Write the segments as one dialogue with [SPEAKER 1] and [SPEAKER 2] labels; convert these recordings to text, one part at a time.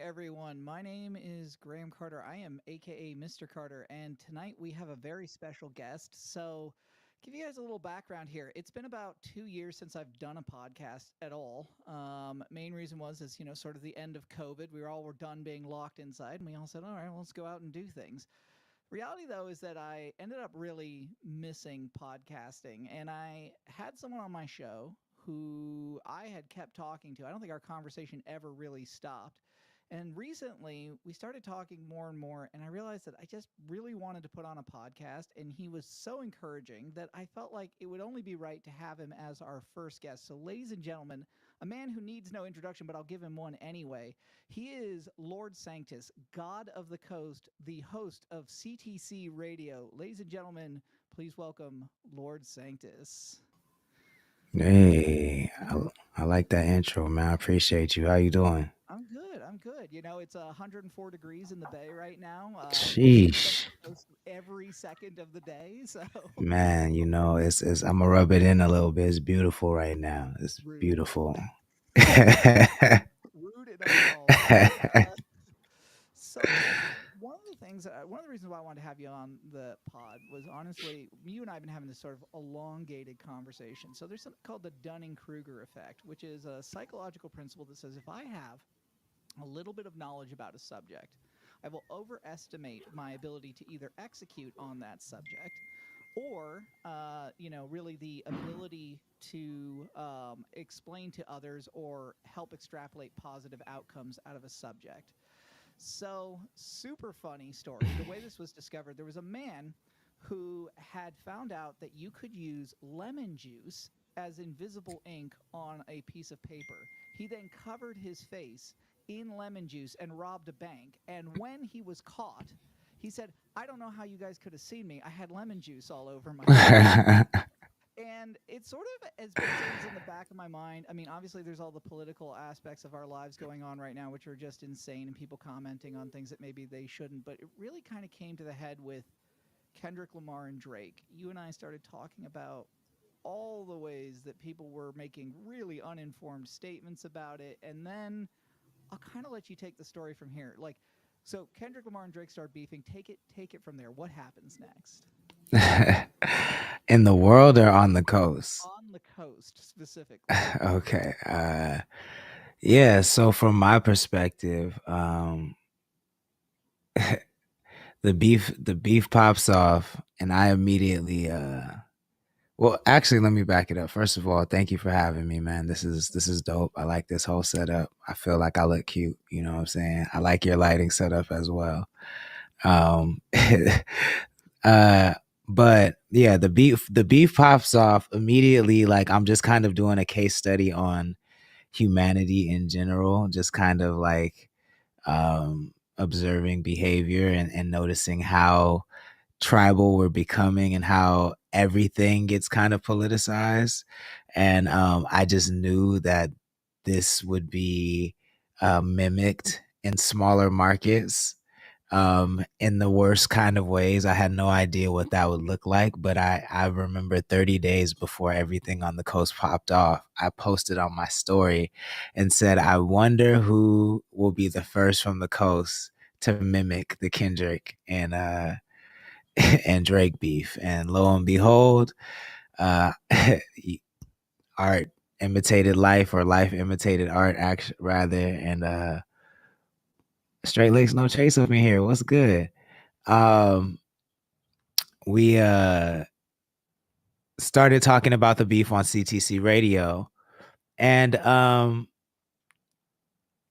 [SPEAKER 1] everyone. My name is Graham Carter. I am AKA Mr. Carter, and tonight we have a very special guest. So, give you guys a little background here. It's been about 2 years since I've done a podcast at all. Main reason was is sort of the end of COVID. We were done being locked inside, and we all said, "All right, well, let's go out and do things." Reality, though, is that I ended up really missing podcasting, and I had someone on my show who I had kept talking to. I don't think our conversation ever really stopped. And recently, we started talking more and more, and I realized that I just really wanted to put on a podcast. And he was so encouraging that I felt like it would only be right to have him as our first guest. So, ladies and gentlemen, a man who needs no introduction, but I'll give him one anyway. He is Lord Sanctus, God of the Coast, the host of CTC Radio. Ladies and gentlemen, please welcome Lord Sanctus.
[SPEAKER 2] Hey, I like that intro, man. I appreciate you. How you doing?
[SPEAKER 1] I'm good. I'm good. It's 104 degrees in the Bay right now. We'll see some
[SPEAKER 2] Sheesh,
[SPEAKER 1] of the coast every second of the day. So
[SPEAKER 2] man. It's I'm gonna rub it in a little bit. It's beautiful right now. It's
[SPEAKER 1] rude,
[SPEAKER 2] beautiful.
[SPEAKER 1] rude and uncalled for. So one of the reasons why I wanted to have you on the pod was honestly, you and I have been having this sort of elongated conversation. So there's something called the Dunning-Kruger effect, which is a psychological principle that says if I have a little bit of knowledge about a subject, I will overestimate my ability to either execute on that subject or, really the ability to explain to others or help extrapolate positive outcomes out of a subject. So, super funny story. The way this was discovered, there was a man who had found out that you could use lemon juice as invisible ink on a piece of paper. He then covered his face in lemon juice and robbed a bank. And when he was caught, he said, "I don't know how you guys could have seen me. I had lemon juice all over my face." And it sort of has been things in the back of my mind. I mean, obviously, there's all the political aspects of our lives going on right now, which are just insane, and people commenting on things that maybe they shouldn't. But it really kind of came to the head with Kendrick Lamar and Drake. You and I started talking about all the ways that people were making really uninformed statements about it. And then I'll kind of let you take the story from here. So Kendrick Lamar and Drake start beefing. Take it from there. What happens next?
[SPEAKER 2] In the world or on the coast?
[SPEAKER 1] On the coast, specifically.
[SPEAKER 2] Okay. Yeah. So from my perspective, the beef pops off, and I immediately well, actually, let me back it up. First of all, thank you for having me, man. This is dope. I like this whole setup. I feel like I look cute. You know what I'm saying? I like your lighting setup as well. Um, uh, but yeah, the beef pops off immediately. Like I'm just kind of doing a case study on humanity in general, just kind of like observing behavior and noticing how tribal we're becoming and how everything gets kind of politicized. And I just knew that this would be mimicked in smaller markets in the worst kind of ways. I had no idea what that would look like, but I remember 30 days before everything on the coast popped off, I posted on my story and said, I wonder who will be the first from the coast to mimic the Kendrick and Drake beef. And lo and behold, uh, art imitated life, or life imitated art, rather. And straight legs, no chase up in here. What's good? Um, we started talking about the beef on CTC Radio, and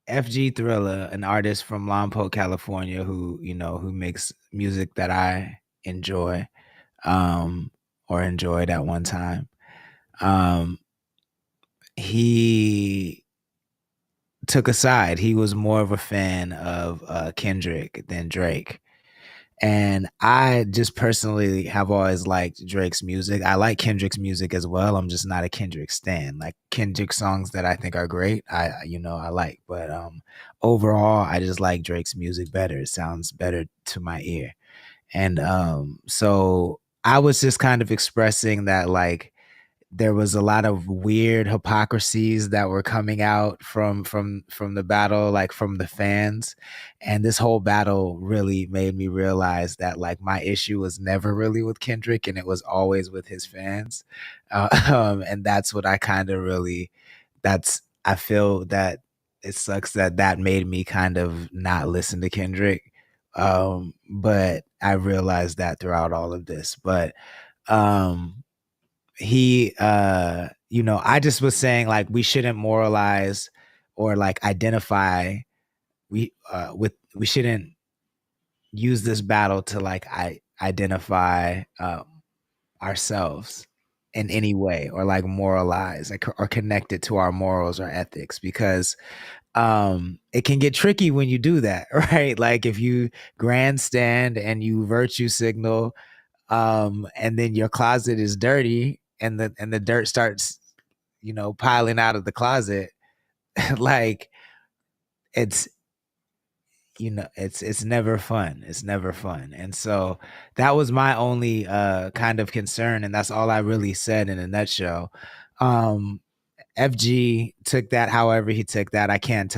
[SPEAKER 2] FG Thriller, an artist from Lompoc, California, who makes music that I enjoy, um, or enjoyed at one time. Um, he took a side. He was more of a fan of Kendrick than Drake. And I just personally have always liked Drake's music. I like Kendrick's music as well. I'm just not a Kendrick stan. Like Kendrick songs that I think are great, I like. But overall, I just like Drake's music better. It sounds better to my ear. And so I was just kind of expressing that, like, there was a lot of weird hypocrisies that were coming out from the battle, like from the fans. And this whole battle really made me realize that like my issue was never really with Kendrick, and it was always with his fans. And that's what I kind of really, that's, I feel that it sucks that that made me kind of not listen to Kendrick. But I realized that throughout all of this. But um he you know, I just was saying like we shouldn't moralize or like identify, we shouldn't use this battle to like identify ourselves in any way, or like moralize, like, or connect it to our morals or ethics, because it can get tricky when you do that. Right? Like if you grandstand and you virtue signal, and then your closet is dirty, and the dirt starts, you know, piling out of the closet. Like it's, you know, it's never fun, it's never fun. And so that was my only kind of concern, and that's all I really said in a nutshell. um FG took that however he took that. I can't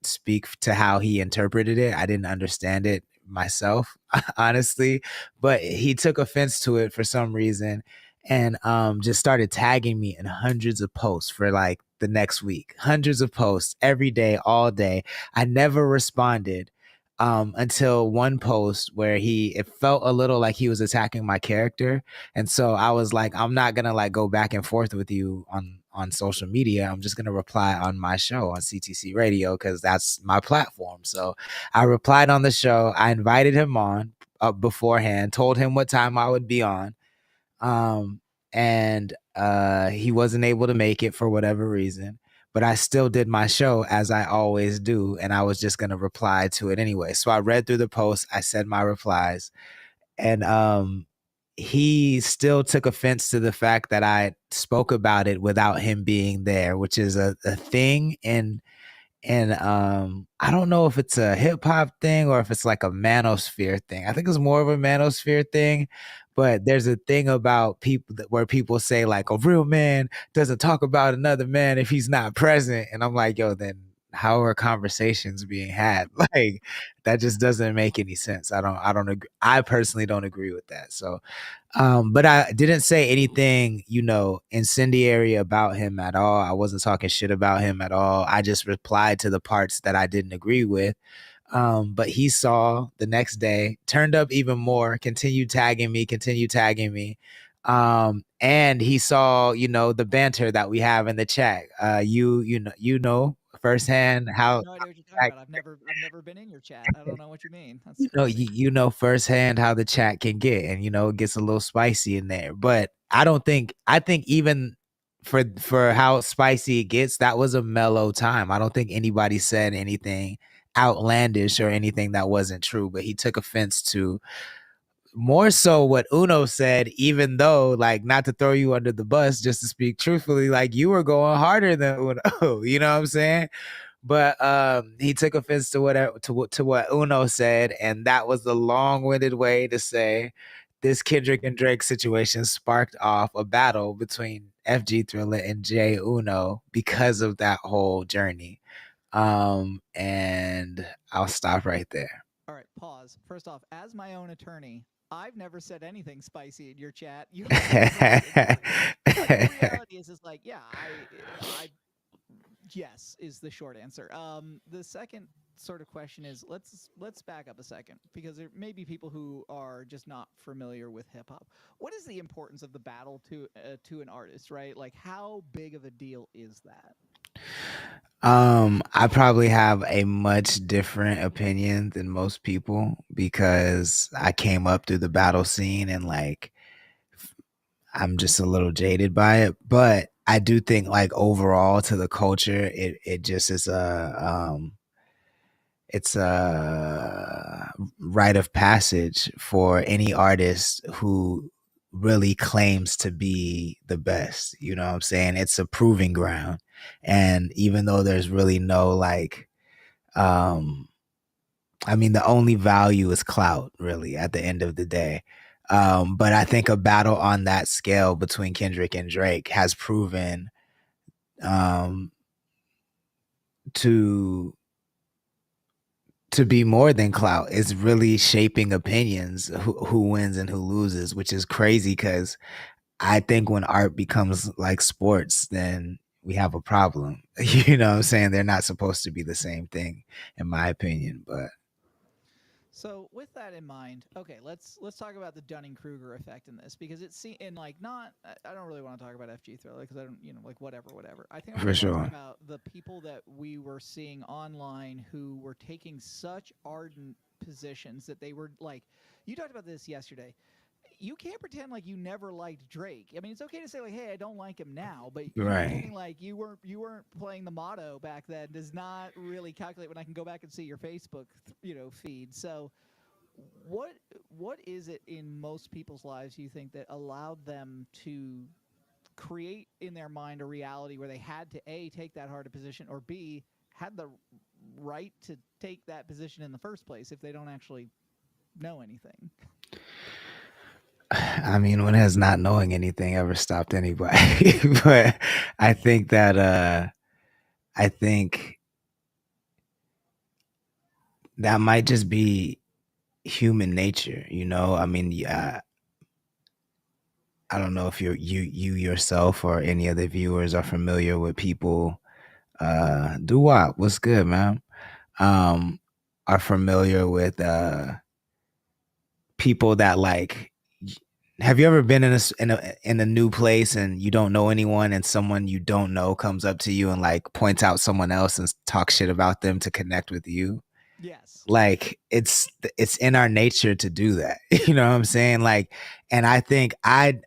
[SPEAKER 2] speak to how he interpreted it. I didn't understand it myself, honestly, but he took offense to it for some reason, and just started tagging me in hundreds of posts for like the next week. Hundreds of posts every day, all day. I never responded until one post where it felt a little like he was attacking my character. And so I was like, I'm not gonna like go back and forth with you on social media. I'm just gonna reply on my show on CTC Radio, because that's my platform. So I replied on the show. I invited him on beforehand, told him what time I would be on. Um, and he wasn't able to make it for whatever reason. But I still did my show as I always do, and I was just gonna reply to it anyway. So I read through the post, I said my replies, and he still took offense to the fact that I spoke about it without him being there, which is a thing in, and I don't know if it's a hip hop thing or if it's like a manosphere thing. I think it's more of a manosphere thing, but there's a thing about people where people say like a real man doesn't talk about another man if he's not present, and I'm like, yo, then how are conversations being had? Like that just doesn't make any sense. I don't agree. I personally don't agree with that. So but I didn't say anything, you know, incendiary about him at all. I wasn't talking shit about him at all. I just replied to the parts that I didn't agree with. But he saw the next day, turned up even more, continued tagging me. And he saw, you know, the banter that we have in the chat. You know firsthand
[SPEAKER 1] I have
[SPEAKER 2] how
[SPEAKER 1] no idea what you're talking about. I've never been in your chat. I don't know what you mean. That's
[SPEAKER 2] you know,
[SPEAKER 1] crazy.
[SPEAKER 2] you know firsthand how the chat can get, and you know it gets a little spicy in there. But I don't think, I think even for how spicy it gets, that was a mellow time. I don't think anybody said anything outlandish or anything that wasn't true, but he took offense to more so what Uno said, even though, like, not to throw you under the bus, just to speak truthfully, like you were going harder than Uno. You know what I'm saying? But he took offense to what Uno said, and that was the long-winded way to say this Kendrick and Drake situation sparked off a battle between FG Thriller and Jay Uno because of that whole journey. And I'll stop right there.
[SPEAKER 1] All right, pause. First off, as my own attorney, I've never said anything spicy in your chat. You said that exactly. But the reality is like, yeah, I yes is the short answer. The second sort of question is, let's back up a second, because there may be people who are just not familiar with hip hop. What is the importance of the battle to an artist, right? Like, how big of a deal is that?
[SPEAKER 2] I probably have a much different opinion than most people because I came up through the battle scene, and like I'm just a little jaded by it. But I do think like overall to the culture, it just is it's a rite of passage for any artist who really claims to be the best. You know what I'm saying? It's a proving ground. And even though there's really no like, I mean, the only value is clout, really, at the end of the day. But I think a battle on that scale between Kendrick and Drake has proven um, to be more than clout. It's really shaping opinions, who wins and who loses, which is crazy because I think when art becomes like sports, then we have a problem. You know what I'm saying? They're not supposed to be the same thing, in my opinion. But
[SPEAKER 1] So with that in mind, okay, let's talk about the Dunning-Kruger effect in this, because it's in like not I don't really want to talk about FG Thriller because I don't, like whatever. I think I
[SPEAKER 2] for
[SPEAKER 1] really want to talk
[SPEAKER 2] sure.
[SPEAKER 1] about the people that we were seeing online who were taking such ardent positions that they were like, you talked about this yesterday. You can't pretend like you never liked Drake. I mean, it's okay to say like, "Hey, I don't like him now," but you
[SPEAKER 2] Right.
[SPEAKER 1] pretending like you weren't playing the motto back then does not really calculate when I can go back and see your Facebook, feed. So, what what is it in most people's lives you think that allowed them to create in their mind a reality where they had to A, take that hard a position, or B, had the right to take that position in the first place if they don't actually know anything?
[SPEAKER 2] I mean, when has not knowing anything ever stopped anybody? But I think that I think that might just be human nature, you know? I mean, yeah, I don't know if you yourself or any of the viewers are familiar with people do what? What's good, man? Um are familiar with people that like have you ever been in a new place and you don't know anyone and someone you don't know comes up to you and like points out someone else and talk shit about them to connect with you?
[SPEAKER 1] Yes.
[SPEAKER 2] Like it's in our nature to do that. You know what I'm saying? Like, and I think I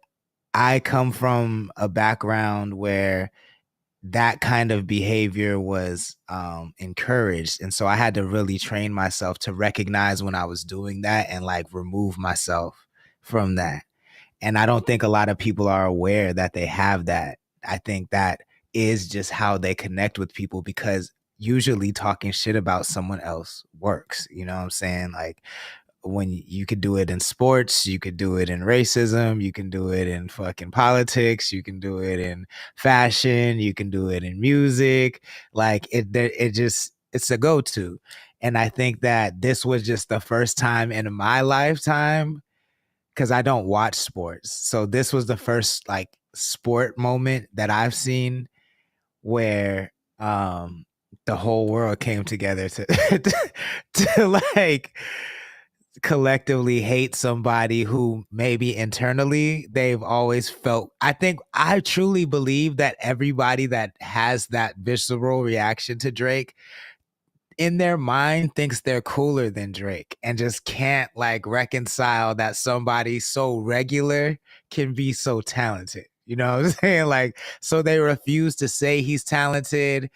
[SPEAKER 2] come from a background where that kind of behavior was encouraged, and so I had to really train myself to recognize when I was doing that and like remove myself from that. And I don't think a lot of people are aware that they have that. I think that is just how they connect with people, because usually talking shit about someone else works. You know what I'm saying? Like, when you could do it in sports, you could do it in racism, you can do it in fucking politics, you can do it in fashion, you can do it in music. Like it just it's a go-to. And I think that this was just the first time in my lifetime, because I don't watch sports. So this was the first like sport moment that I've seen where the whole world came together to to like collectively hate somebody who maybe internally they've always felt. I think I truly believe that everybody that has that visceral reaction to Drake in their mind thinks they're cooler than Drake and just can't like reconcile that somebody so regular can be so talented. You know what I'm saying? Like, so they refuse to say he's talented.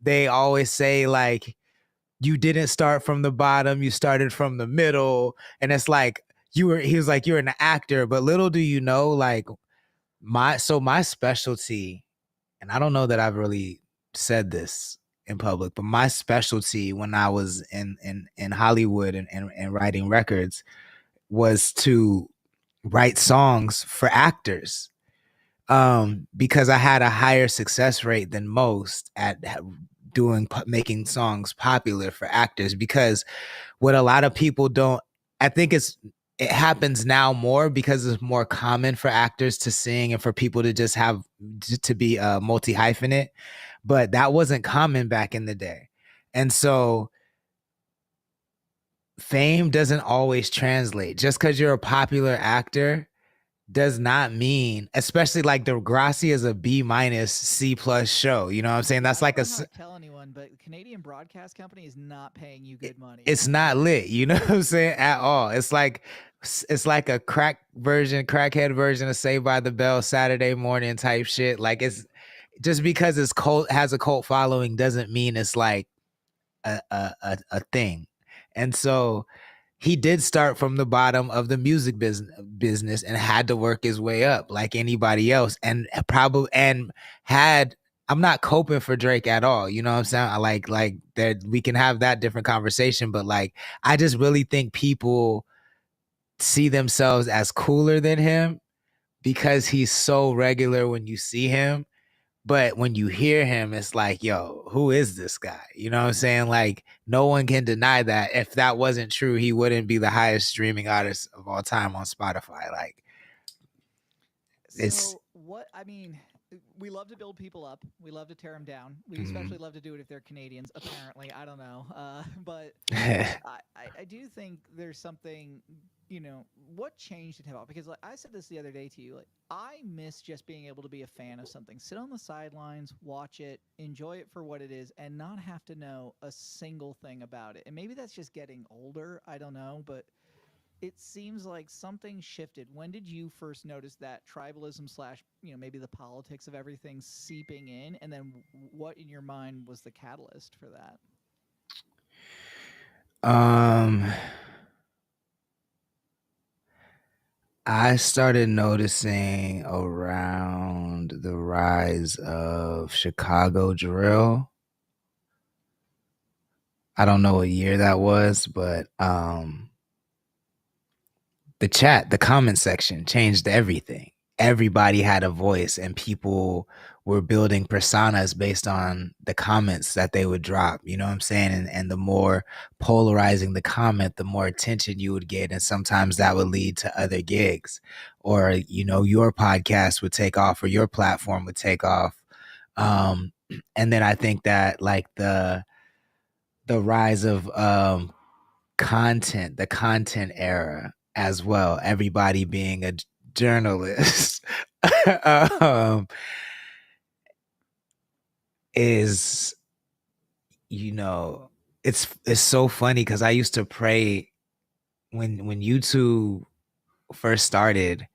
[SPEAKER 2] They always say like, you didn't start from the bottom, you started from the middle. And it's like, he was like, you're an actor, but little do you know, like my specialty, and I don't know that I've really said this in public, but my specialty when I was in Hollywood and writing records was to write songs for actors. Because I had a higher success rate than most at doing making songs popular for actors. Because what a lot of people don't, I think it happens now more because it's more common for actors to sing and for people to just have to be multi hyphenate, but that wasn't common back in the day. And so fame doesn't always translate. Just because you're a popular actor does not mean, especially like Degrassi is a B minus C plus show. You know what I'm saying?
[SPEAKER 1] Yeah,
[SPEAKER 2] That's
[SPEAKER 1] I don't
[SPEAKER 2] like
[SPEAKER 1] know how to tell anyone, but Canadian Broadcast Company is not paying you good money.
[SPEAKER 2] it's not lit. You know what I'm saying? At all. It's like a crackhead version of Saved by the Bell Saturday morning type shit. Like, it's just because it's cult has a cult following doesn't mean it's like a thing. And so he did start from the bottom of the music business and had to work his way up like anybody else, and probably and had I'm not coping for Drake at all. You know what I'm saying? I like that we can have that different conversation, but like I just really think people see themselves as cooler than him because he's so regular when you see him. But when you hear him, it's like, yo, who is this guy? You know what I'm saying? Like, no one can deny that. If that wasn't true, he wouldn't be the highest streaming artist of all time on Spotify. Like, it's
[SPEAKER 1] So what I mean, we love to build people up. We love to tear them down. We
[SPEAKER 2] mm.
[SPEAKER 1] especially love to do it if they're Canadians. Apparently, I don't know, but I do think there's something. What changed it about? Because like I said this the other day to you, like I miss just being able to be a fan of something, sit on the sidelines, watch it, enjoy it for what it is, and not have to know a single thing about it. And maybe that's just getting older. I don't know, but it seems like something shifted. When did you first notice that tribalism slash, maybe the politics of everything seeping in? And then what in your mind was the catalyst for that?
[SPEAKER 2] I started noticing around the rise of Chicago drill. I don't know what year that was, but the comment section changed everything. Everybody had a voice and people were building personas based on the comments that they would drop. You know what I'm saying? And the more polarizing the comment, the more attention you would get. And sometimes that would lead to other gigs. Or, your podcast would take off or your platform would take off. And then I think that like the rise of the content era as well, everybody being a journalist um, is, it's so funny because I used to pray when YouTube first started.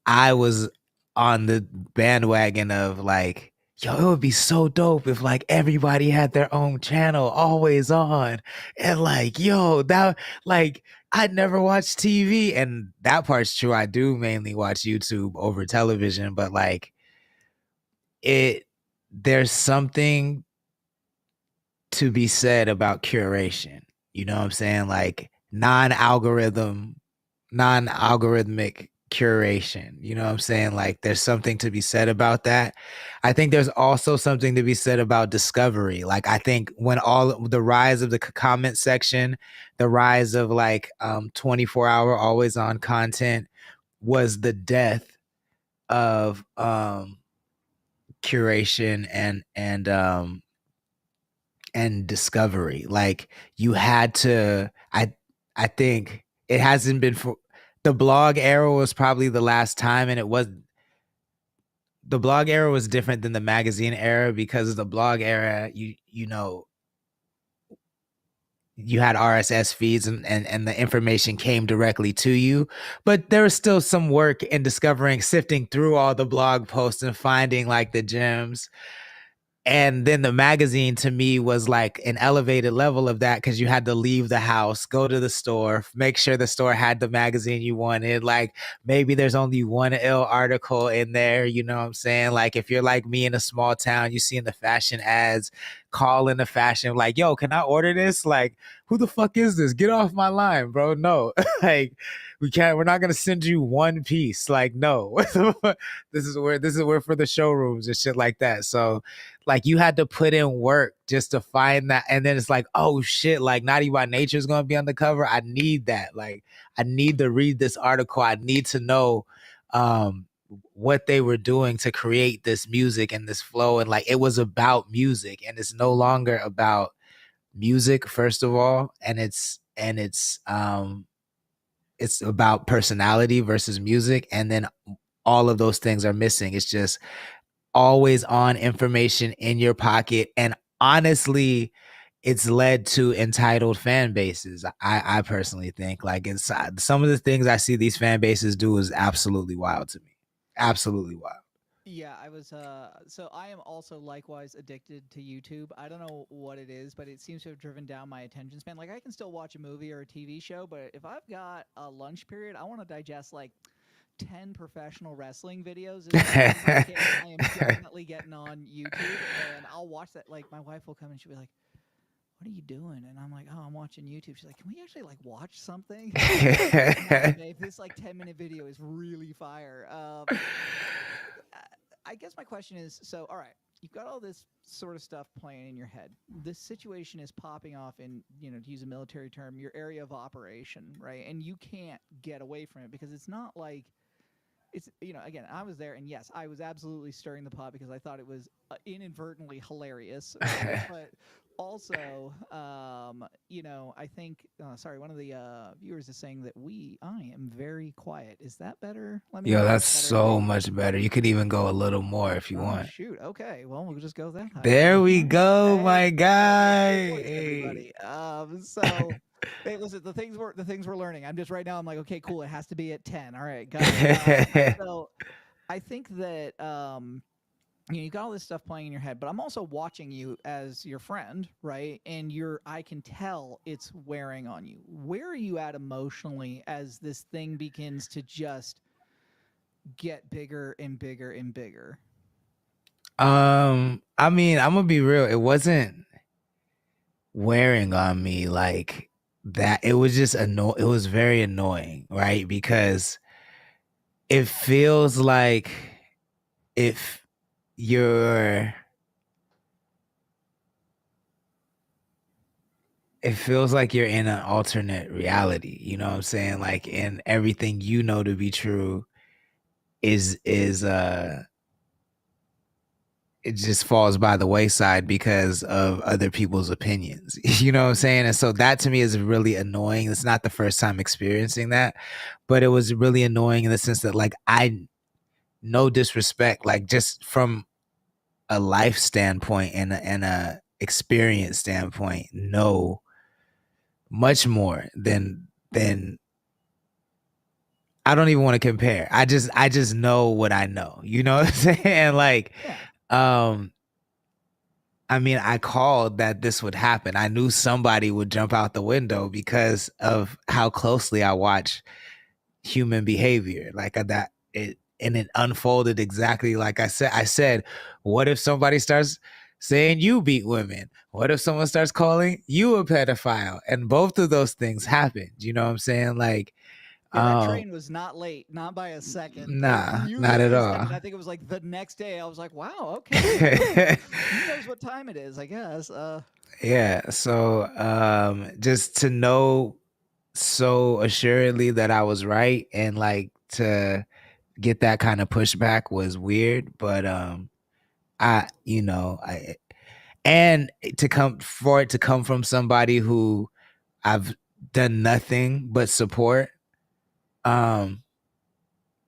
[SPEAKER 2] I was on the bandwagon of like, yo, it would be so dope if like everybody had their own channel always on. And like, yo, that like I'd never watched TV. And that part's true. I do mainly watch YouTube over television, but like there's something to be said about curation. You know what I'm saying? Like non-algorithmic curation. You know what I'm saying? Like there's something to be said about that. I think there's also something to be said about discovery. Like I think when all the rise of the comment section, the rise of like 24-hour always on content was the death of curation and discovery. Like you had to I think it hasn't been for the blog era was probably the last time, and the blog era was different than the magazine era because the blog era you had RSS feeds and the information came directly to you. But there was still some work in discovering, sifting through all the blog posts and finding like the gems. And then the magazine to me was like an elevated level of that because you had to leave the house, go to the store, make sure the store had the magazine you wanted. Like maybe there's only one ill article in there, you know what I'm saying? Like if you're like me in a small town, you see in the fashion ads, call in the fashion, like, yo, can I order this? Like, who the fuck is this? Get off my line, bro. No. Like we're not gonna send you one piece. Like, no. this is where for the showrooms and shit like that. So like you had to put in work just to find that, and then it's like, oh shit, like Naughty by Nature is gonna be on the cover. I need that. Like I need to read this article. I need to know what they were doing to create this music and this flow. And like it was about music, and it's no longer about music, first of all, and it's about personality versus music, and then all of those things are missing. It's just always on information in your pocket. And honestly, it's led to entitled fan bases. I personally think like inside some of the things I see these fan bases do is absolutely wild to me. Absolutely wild.
[SPEAKER 1] Yeah, I was so I am also likewise addicted to YouTube. I don't know what it is, but it seems to have driven down my attention span. Like I can still watch a movie or a TV show, but if I've got a lunch period, I want to digest like 10 professional wrestling videos as fast as I can. I am definitely getting on YouTube and I'll watch that. Like my wife will come and she'll be like, what are you doing? And I'm like, oh, I'm watching YouTube. She's like, can we actually like watch something? Nah, babe, this like 10-minute video is really fire. I guess my question is, so, all right, you've got all this sort of stuff playing in your head. This situation is popping off in, to use a military term, your area of operation, right? And you can't get away from it because it's not like it's, again, I was there, and yes, I was absolutely stirring the pot because I thought it was inadvertently hilarious, right? But also, I think, sorry, one of the viewers is saying that I am very quiet. Is that better? Let me know.
[SPEAKER 2] Yo,
[SPEAKER 1] If
[SPEAKER 2] that's
[SPEAKER 1] that's better.
[SPEAKER 2] so much better. You could even go a little more if you
[SPEAKER 1] Oh
[SPEAKER 2] want.
[SPEAKER 1] shoot. Okay. Well, we'll just go that high.
[SPEAKER 2] There
[SPEAKER 1] Then.
[SPEAKER 2] we go,
[SPEAKER 1] Hey,
[SPEAKER 2] my guy.
[SPEAKER 1] good voice,
[SPEAKER 2] Hey.
[SPEAKER 1] everybody. So, hey, listen, the things we're learning. I'm just right now. I'm like, okay, cool. It has to be at 10. All right, got it. So, I think that you got all this stuff playing in your head, but I'm also watching you as your friend, right? And I can tell it's wearing on you. Where are you at emotionally as this thing begins to just get bigger and bigger and bigger?
[SPEAKER 2] I mean, I'm gonna be real. It wasn't wearing on me like that. It was just it was very annoying, right? Because it feels like if you're it feels like you're in an alternate reality, you know what I'm saying? Like, and everything you know to be true is it just falls by the wayside because of other people's opinions. You know what I'm saying? And so that to me is really annoying. It's not the first time experiencing that, but it was really annoying in the sense that, like, no disrespect, like, just from a life standpoint and a experience standpoint, know much more than I don't even want to compare. I just know what I know. You know what I'm saying? Like, I mean, I called that this would happen. I knew somebody would jump out the window because of how closely I watch human behavior. Like that it and it unfolded exactly like I said. I said, what if somebody starts saying you beat women? What if someone starts calling you a pedophile? And both of those things happened. You know what I'm saying? Like,
[SPEAKER 1] yeah, that train was not late, not by a second.
[SPEAKER 2] Nah,
[SPEAKER 1] You
[SPEAKER 2] not at
[SPEAKER 1] literally
[SPEAKER 2] all.
[SPEAKER 1] said it. I think it was like the next day. I was like, wow, okay. He knows what time it is, I guess.
[SPEAKER 2] Yeah. So just to know so assuredly that I was right and like to get that kind of pushback was weird. But I and for it to come from somebody who I've done nothing but support,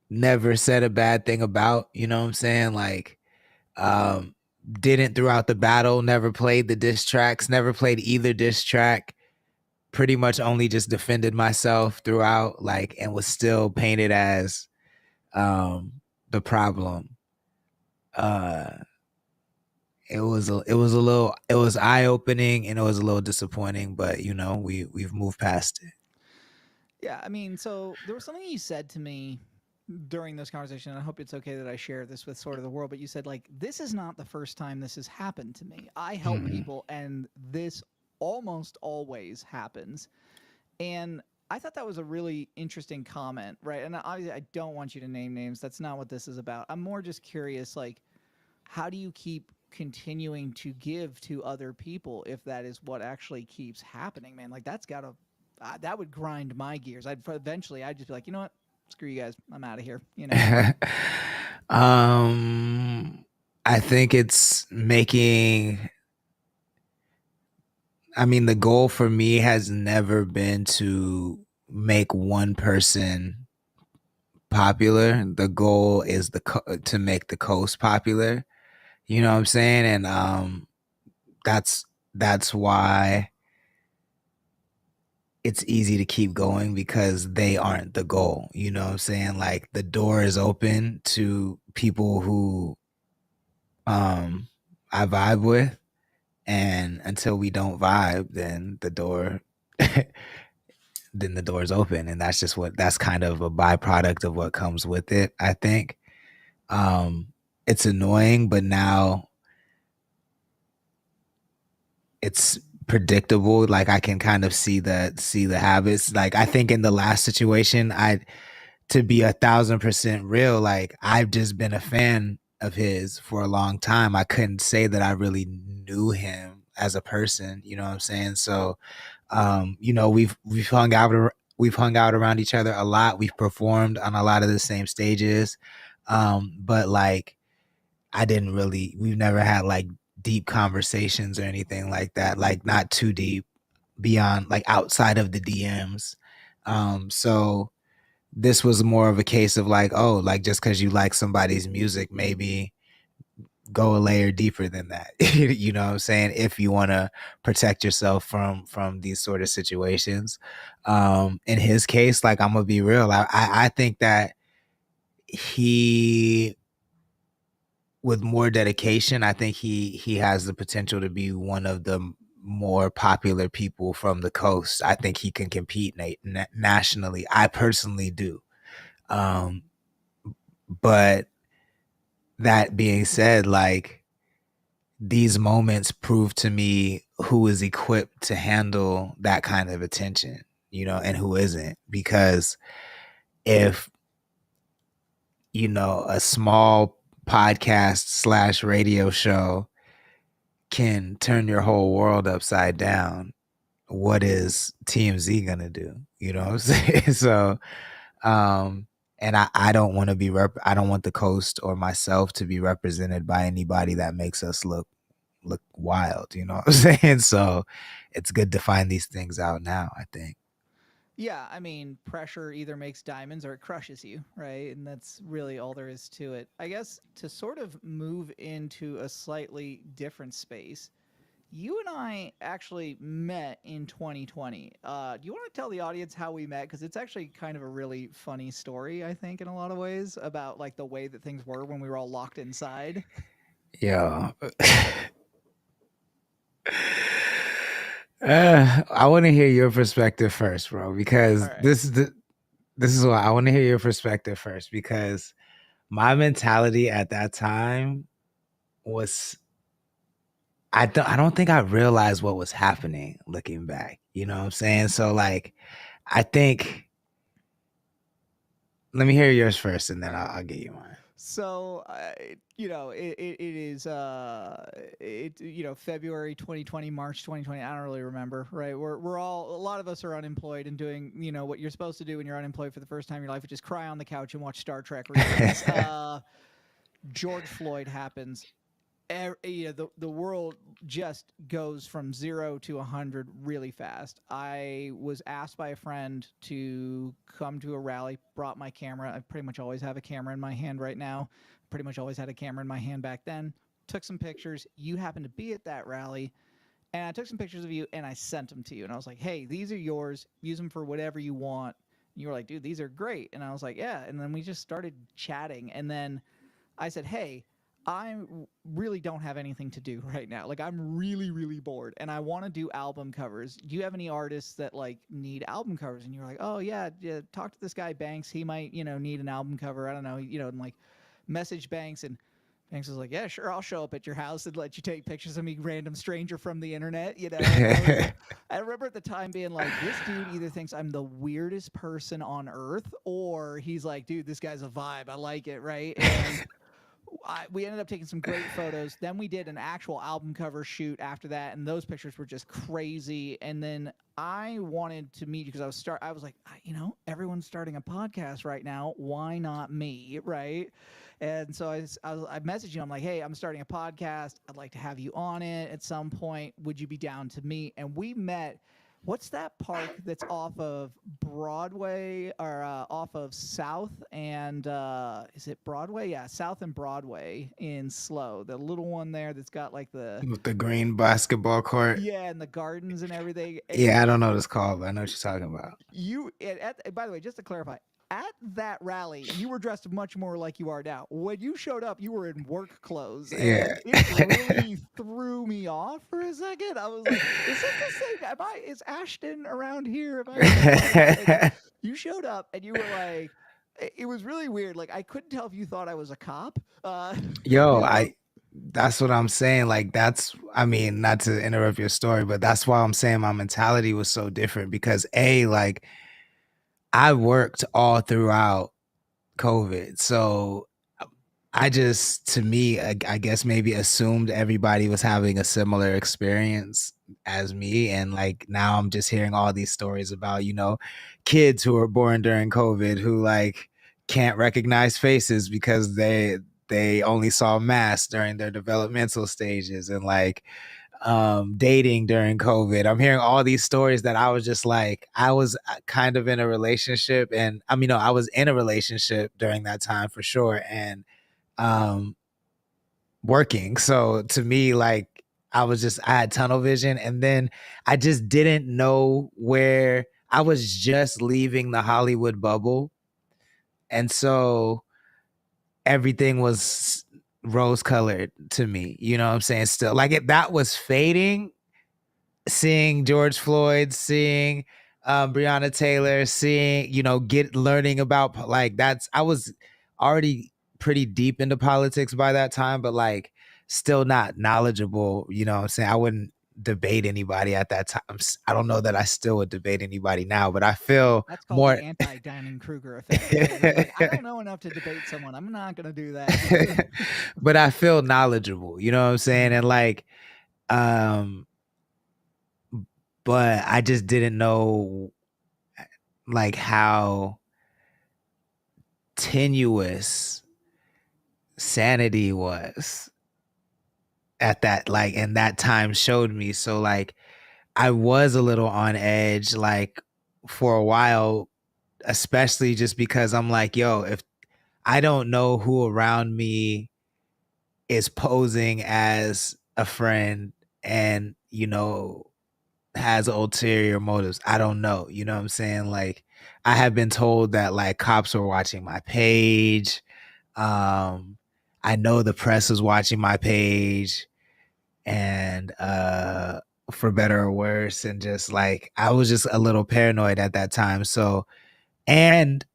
[SPEAKER 2] never said a bad thing about, you know what I'm saying? Like, didn't throughout the battle, never played the diss tracks, never played either diss track, pretty much only just defended myself throughout, like, and was still painted as the problem. It was eye opening and it was a little disappointing, but we've moved past it.
[SPEAKER 1] Yeah, I mean, so there was something you said to me during this conversation, and I hope it's okay that I share this with sort of the world, but you said, like, this is not the first time this has happened to me. I help people, and this almost always happens. And I thought that was a really interesting comment, right? And obviously, I don't want you to name names. That's not what this is about. I'm more just curious, like, how do you keep continuing to give to other people if that is what actually keeps happening, man? Like, that's got to, that would grind my gears. I'd just be like, you know what? Screw you guys. I'm out of here.
[SPEAKER 2] I think it's making. I mean, the goal for me has never been to make one person popular. The goal is to make the coast popular. You know what I'm saying? And that's why it's easy to keep going, because they aren't the goal. You know what I'm saying? Like, the door is open to people who I vibe with, and until we don't vibe, then the door is open, and that's kind of a byproduct of what comes with it, I think. It's annoying, but now it's predictable. Like I can kind of see the habits. Like I think in the last situation, to be 1,000% real, like I've just been a fan of his for a long time. I couldn't say that I really knew him as a person. You know what I'm saying? So, we've hung out around each other a lot. We've performed on a lot of the same stages, but like we've never had like deep conversations or anything like that. Like not too deep beyond like outside of the DMs. So this was more of a case of like, oh, like just because you like somebody's music, maybe go a layer deeper than that. You know what I'm saying? If you want to protect yourself from these sort of situations. In his case, like I'm gonna be real. I think that he, with more dedication, I think he has the potential to be one of the more popular people from the coast. I think he can compete nationally. I personally do. Um, but that being said, like these moments prove to me who is equipped to handle that kind of attention, and who isn't. Because if, a small podcast slash radio show can turn your whole world upside down, what is TMZ gonna do? You know what I'm saying? So, and I don't want to I don't want the coast or myself to be represented by anybody that makes us look wild. You know what I'm saying? So, it's good to find these things out now, I think.
[SPEAKER 1] Yeah, I mean, pressure either makes diamonds or it crushes you, right? And that's really all there is to it. I guess to sort of move into a slightly different space, you and I actually met in 2020. Do you want to tell the audience how we met? Because it's actually kind of a really funny story, I think, in a lot of ways, about like the way that things were when we were all locked inside.
[SPEAKER 2] Yeah. I want to hear your perspective first, bro,
[SPEAKER 1] All
[SPEAKER 2] because
[SPEAKER 1] right.
[SPEAKER 2] this is why I want to hear your perspective first, because my mentality at that time was, I don't think I realized what was happening looking back. You know what I'm saying? So like I think, let me hear yours first and then I'll get you mine.
[SPEAKER 1] So, it is, February 2020, March 2020. I don't really remember, right? We're all, a lot of us are unemployed and doing, what you're supposed to do when you're unemployed for the first time in your life, which is cry on the couch and watch Star Trek reruns. George Floyd happens. The world just goes from 0 to 100 really fast. I was asked by a friend to come to a rally, brought my camera. I pretty much always have a camera in my hand right now. Pretty much always had a camera in my hand back then. Took some pictures. You happened to be at that rally. And I took some pictures of you and I sent them to you. And I was like, hey, these are yours. Use them for whatever you want. And you were like, dude, these are great. And I was like, yeah. And then we just started chatting. And then I said, hey, I really don't have anything to do right now. Like I'm really, really bored and I want to do album covers. Do you have any artists that like need album covers? And you're like, oh yeah, talk to this guy Banks. He might, need an album cover. I don't know, and like message Banks, and Banks was like, yeah, sure, I'll show up at your house and let you take pictures of me, random stranger from the internet, And I remember at the time being like, this dude either thinks I'm the weirdest person on earth or he's like, dude, this guy's a vibe. I like it, right? And we ended up taking some great photos. Then we did an actual album cover shoot after that, and those pictures were just crazy. And then I wanted to meet you because I was like, everyone's starting a podcast right now. Why not me, right? And so I messaged you. I'm like, hey, I'm starting a podcast. I'd like to have you on it at some point. Would you be down to meet? And we met. What's that park that's off of Broadway or off of South and is it Broadway? Yeah, South and Broadway in Slow. The little one there that's got like
[SPEAKER 2] With the green basketball court.
[SPEAKER 1] and the gardens and everything. And
[SPEAKER 2] Yeah, I don't know what it's called, but I know what you're talking about.
[SPEAKER 1] By the way, just to clarify, at that rally, you were dressed much more like you are now. When you showed up, you were in work clothes, and
[SPEAKER 2] Yeah.
[SPEAKER 1] it really threw me off for a second. I was like, "Is this the same? Is Ashton around here? You showed up, and you were like, it was really weird. Like I couldn't tell if you thought I was a cop.
[SPEAKER 2] Yo,
[SPEAKER 1] you know?
[SPEAKER 2] that's what I'm saying. Like that's, I mean, not to interrupt your story, but that's why I'm saying my mentality was so different because like I worked all throughout COVID. So I just, to me, I guess maybe assumed everybody was having a similar experience as me. And like now I'm just hearing all these stories about, kids who were born during COVID who like can't recognize faces because they only saw masks during their developmental stages, and like dating during COVID. I'm hearing all these stories that I was just like, I was kind of in a relationship, and I mean, no, I was in a relationship during that time for sure, and um working. So to me, like I had tunnel vision, and then I just didn't know where I was just leaving the Hollywood bubble. And so everything was rose colored to me. You know what I'm saying? Still, like that was fading, seeing George Floyd, seeing Breonna Taylor, seeing, learning about like I was already pretty deep into politics by that time, but like still not knowledgeable. You know what I'm saying? I wouldn't debate anybody at that time. I don't know that I still would debate anybody now, but I feel
[SPEAKER 1] That's called the
[SPEAKER 2] more.
[SPEAKER 1] anti-Dunning-Kruger effect, right? It's like, I don't know enough to debate someone. I'm not going to do that.
[SPEAKER 2] But I feel knowledgeable, you know what I'm saying? And like, um, but I just didn't know like how tenuous sanity was at that, like, and that time showed me. So like I was a little on edge like for a while, especially just because I'm like, yo, if I don't know who around me is posing as a friend and has ulterior motives. I don't know. You know what I'm saying? Like I have been told that like cops were watching my page. I know the press is watching my page, and for better or worse, and just like I was just a little paranoid at that time. So, and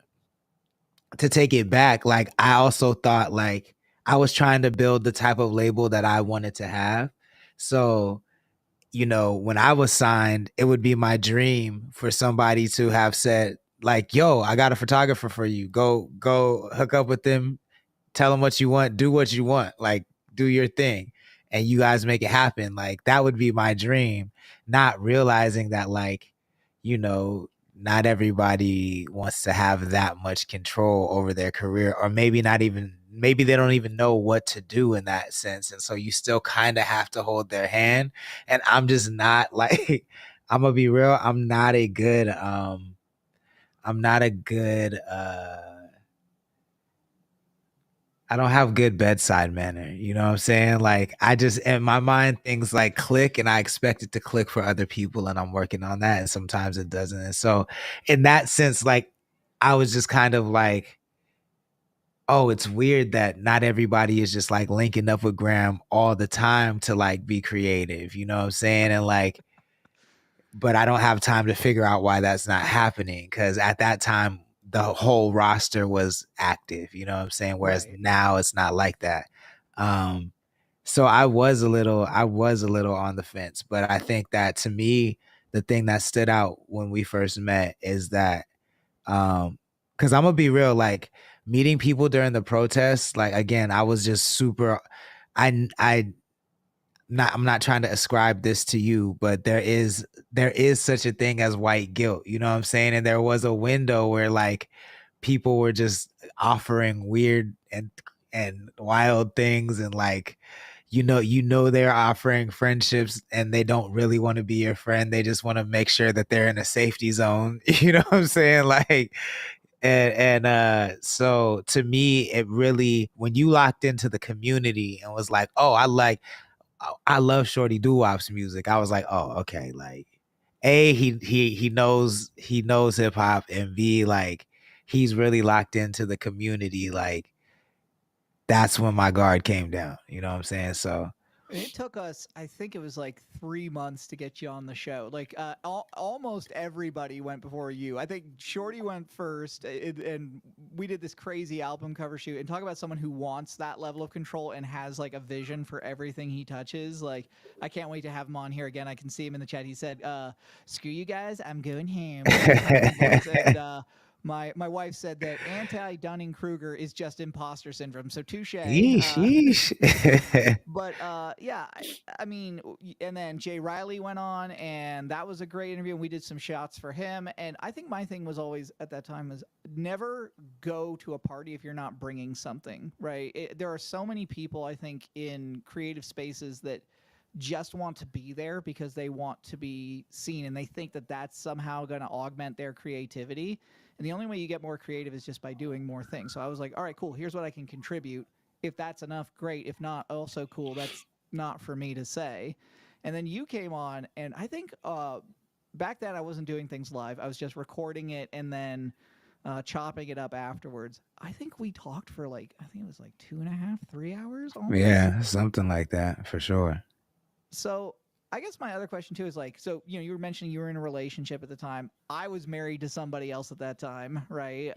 [SPEAKER 2] to take it back, like I also thought like I was trying to build the type of label that I wanted to have. So when I was signed, it would be my dream for somebody to have said, like, yo, I got a photographer for you. Go hook up with them, tell them what you want, do what you want, like do your thing, and you guys make it happen. Like that would be my dream, not realizing that like, not everybody wants to have that much control over their career, or maybe they don't even know what to do in that sense. And so you still kind of have to hold their hand. And I'm just not like, I'm gonna be real, I'm not a good I don't have good bedside manner. You know what I'm saying? Like I just, in my mind, things like click, and I expect it to click for other people, and I'm working on that. And sometimes it doesn't. And so in that sense, like I was just kind of like, oh, it's weird that not everybody is just like linking up with Graham all the time to like be creative. You know what I'm saying? And like, but I don't have time to figure out why that's not happening, because at that time the whole roster was active, you know what I'm saying? Whereas
[SPEAKER 1] Right.
[SPEAKER 2] now it's not like that. Um, so I was a little on the fence, but I think that to me, the thing that stood out when we first met is that, because I'm gonna be real, like meeting people during the protests, like again, I was just super. I not I'm not trying to ascribe this to you, but there is such a thing as white guilt, you know what I'm saying? And there was a window where like people were just offering weird and wild things, and like they're offering friendships and they don't really want to be your friend. They just want to make sure that they're in a safety zone. You know what I'm saying? Like so to me, it really, when you locked into the community and was like, oh, I love Shorty Doo Wop's music, I was like, oh, okay, like A, he knows hip hop, and B, like he's really locked into the community. Like that's when my guard came down. You know what I'm saying? So
[SPEAKER 1] It took us, I think it was like 3 months to get you on the show. Like almost everybody went before you. I think Shorty went first, and we did this crazy album cover shoot. And talk about someone who wants that level of control and has like a vision for everything he touches. Like I can't wait to have him on here again. I can see him in the chat. He said, "Screw you guys, I'm going ham." That's kind of his voice. And my wife said that anti Dunning Kruger is just imposter syndrome. So touche.
[SPEAKER 2] Yeesh, yeesh.
[SPEAKER 1] But yeah, I mean, and then Jay Riley went on, and that was a great interview. And we did some shots for him. And I think my thing was always at that time was never go to a party if you're not bringing something, right? There are so many people, I think, in creative spaces that just want to be there because they want to be seen and they think that that's somehow going to augment their creativity. And the only way you get more creative is just by doing more things. So I was like, all right, cool. Here's what I can contribute. If that's enough, great. If not, also cool. That's not for me to say. And then you came on, and I think back then I wasn't doing things live. I was just recording it and then chopping it up afterwards. I think we talked for like, I think it was like 2.5, 3 hours almost.
[SPEAKER 2] Yeah, something like that for sure.
[SPEAKER 1] So I guess my other question too is like, so, you know, you were mentioning you were in a relationship at the time. I was married to somebody else at that time, right?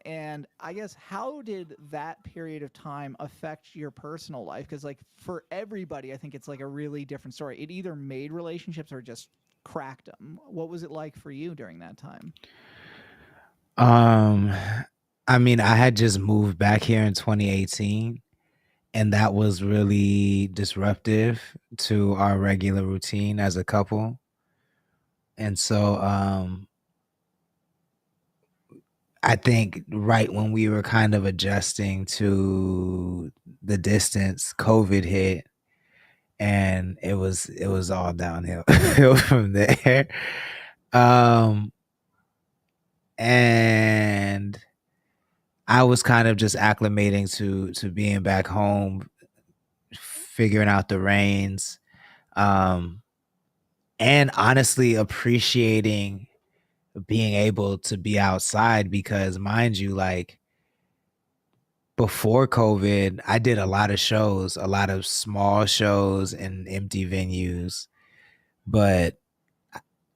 [SPEAKER 1] And I guess how did that period of time affect your personal life? Because like for everybody, I think it's like a really different story. It either made relationships or just cracked them. What was it like for you during that time?
[SPEAKER 2] I mean, I had just moved back here in 2018, and that was really disruptive to our regular routine as a couple. And so I think right when we were kind of adjusting to the distance, COVID hit, and it was all downhill from there. And I was kind of just acclimating to being back home, figuring out the reins, and honestly appreciating being able to be outside because, mind you, like before COVID, I did a lot of shows, a lot of small shows in empty venues, but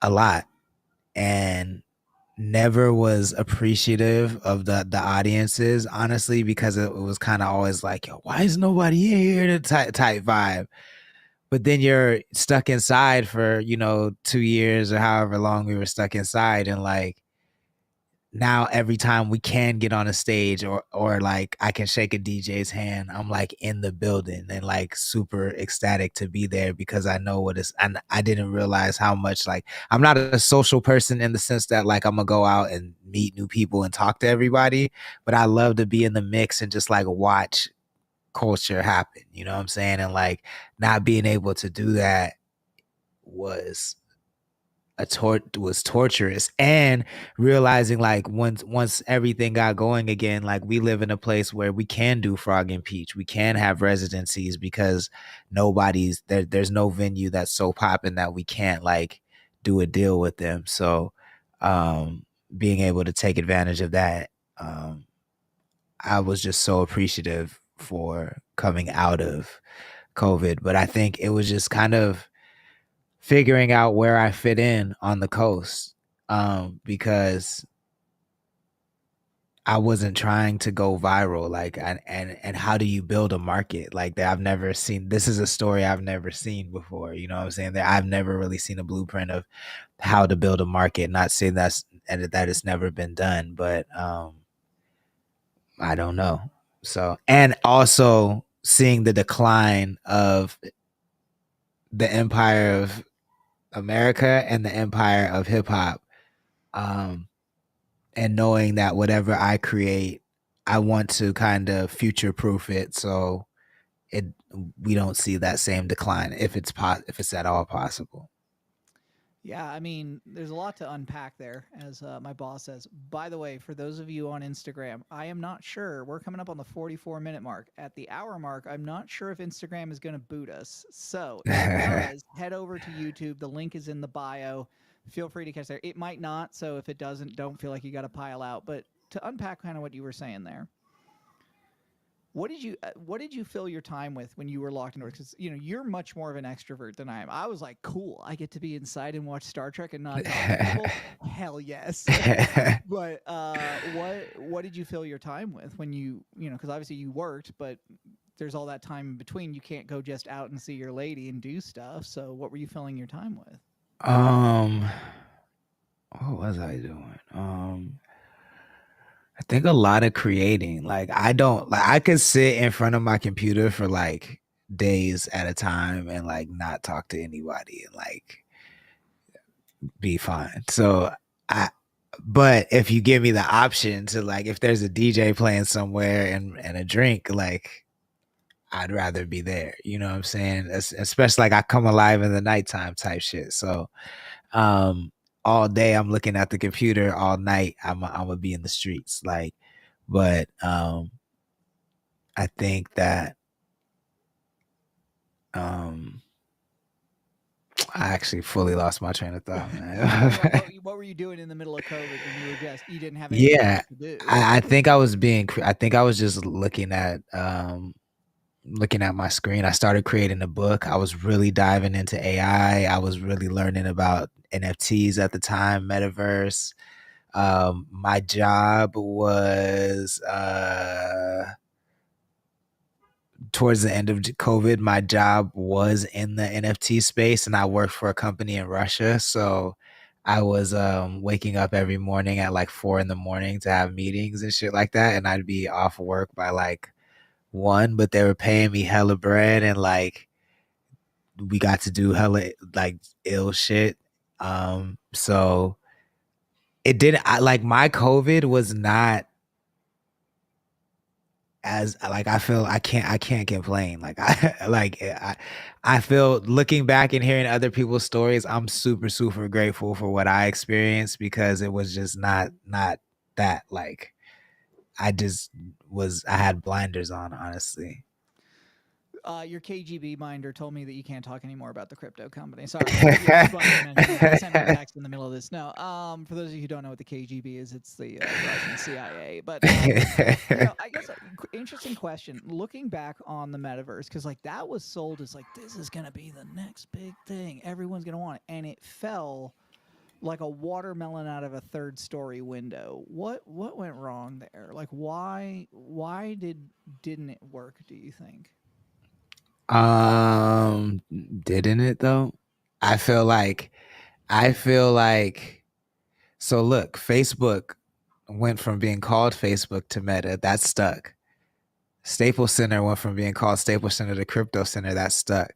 [SPEAKER 2] a lot, and never was appreciative of the audiences, honestly, because it was kind of always like, yo, why is nobody in here? The type vibe. But then you're stuck inside for, 2 years or however long we were stuck inside, and like now every time we can get on a stage or like I can shake a DJ's hand, I'm like in the building and like super ecstatic to be there because I know what it's, and I didn't realize how much, like, I'm not a social person in the sense that like I'm gonna go out and meet new people and talk to everybody, but I love to be in the mix and just like watch culture happen, you know what I'm saying? And like not being able to do that was was torturous, and realizing like once everything got going again, like we live in a place where we can do Frog and Peach, we can have residencies because nobody's there, there's no venue that's so popping that we can't like do a deal with them. So being able to take advantage of that, I was just so appreciative for coming out of COVID. But I think it was just kind of figuring out where I fit in on the coast, because I wasn't trying to go viral. Like, and how do you build a market like that? I've never seen. This is a story I've never seen before. You know what I'm saying? That I've never really seen a blueprint of how to build a market. Not saying that it's never been done, but I don't know. So, and also seeing the decline of the empire of America and the empire of hip hop, and knowing that whatever I create, I want to kind of future proof it so it we don't see that same decline if it's at all possible.
[SPEAKER 1] Yeah, I mean, there's a lot to unpack there, as my boss says. By the way, for those of you on Instagram, I am not sure. We're coming up on the 44-minute mark. At the hour mark, I'm not sure if Instagram is going to boot us. So if it does, head over to YouTube. The link is in the bio. Feel free to catch there. It might not, so if it doesn't, don't feel like you got to pile out. But to unpack kind of what you were saying there. What did you fill your time with when you were locked indoors? Because you're much more of an extrovert than I am. I was like, cool, I get to be inside and watch Star Trek and not talk to people. Hell yes. But what did you fill your time with when because obviously you worked, but there's all that time in between. You can't go just out and see your lady and do stuff. So what were you filling your time with?
[SPEAKER 2] um, what was I doing? I think a lot of creating. Like I could sit in front of my computer for like days at a time and like not talk to anybody and like be fine. So I but if you give me the option to like if there's a DJ playing somewhere and a drink, like I'd rather be there. You know what I'm saying? Especially like I come alive in the nighttime type shit. So um all day I'm looking at the computer, all night I'm gonna be in the streets. Like but I think that um I actually fully lost my train of thought, man.
[SPEAKER 1] What were you doing in the middle of COVID when you didn't have anything
[SPEAKER 2] Yeah,
[SPEAKER 1] else to do?
[SPEAKER 2] I think I think I was just looking at my screen. I started creating a book. I was really diving into AI. I was really learning about NFTs at the time, metaverse. My job was towards the end of COVID, my job was in the NFT space and I worked for a company in Russia. So I was waking up every morning at like 4 in the morning to have meetings and shit like that. And I'd be off work by like 1, but they were paying me hella bread and like we got to do hella like ill shit. So it didn't I like my COVID was not as like I can't complain like I feel looking back and hearing other people's stories I'm super grateful for what I experienced because it was just not that like I had blinders on honestly.
[SPEAKER 1] Your KGB minder told me that you can't talk anymore about the crypto company. Sorry, I just wanted to mention that. He sent me a text in the middle of this. No, for those of you who don't know what the KGB is, it's the Russian CIA. But I guess interesting question. Looking back on the metaverse, because like that was sold as like this is gonna be the next big thing. Everyone's gonna want it, and it fell like a watermelon out of a third story window. What went wrong there? Like why didn't it work? Do you think?
[SPEAKER 2] Didn't it though? I feel like I feel like so look, Facebook went from being called Facebook to Meta, that stuck. Staples Center went from being called Staples Center to Crypto Center, that stuck.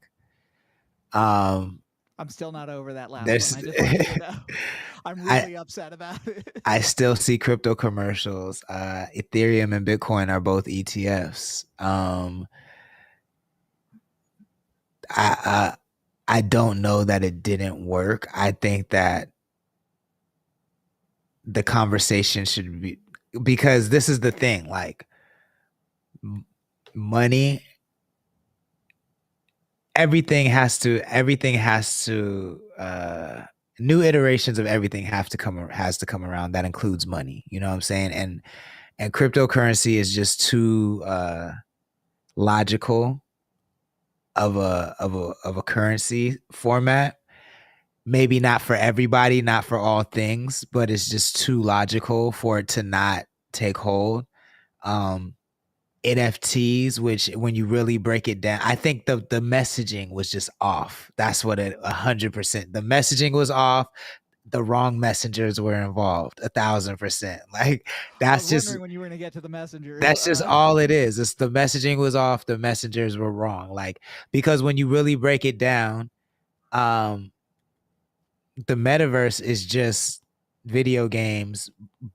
[SPEAKER 2] Um
[SPEAKER 1] I'm still not over that last one.
[SPEAKER 2] there's
[SPEAKER 1] I just want you to know. I'm
[SPEAKER 2] I
[SPEAKER 1] really upset about it.
[SPEAKER 2] I still see crypto commercials. Ethereum and Bitcoin are both ETFs. I I don't know that it didn't work. I think that the conversation should be because this is the thing like money everything has to new iterations of everything has to come around that includes money, you know what I'm saying? And cryptocurrency is just too logical of a currency format. Maybe not for everybody, not for all things, but it's just too logical for it to not take hold. Um, NFTs, which when you really break it down, I think the messaging was just off. That's what 100%. The messaging was off. The wrong messengers were involved. 1,000%. Like
[SPEAKER 1] I was
[SPEAKER 2] that's just
[SPEAKER 1] wondering when you were going to get to the messengers.
[SPEAKER 2] that's just all it is. It's the messaging was off. The messengers were wrong. Like because when you really break it down, um, the metaverse is just video games,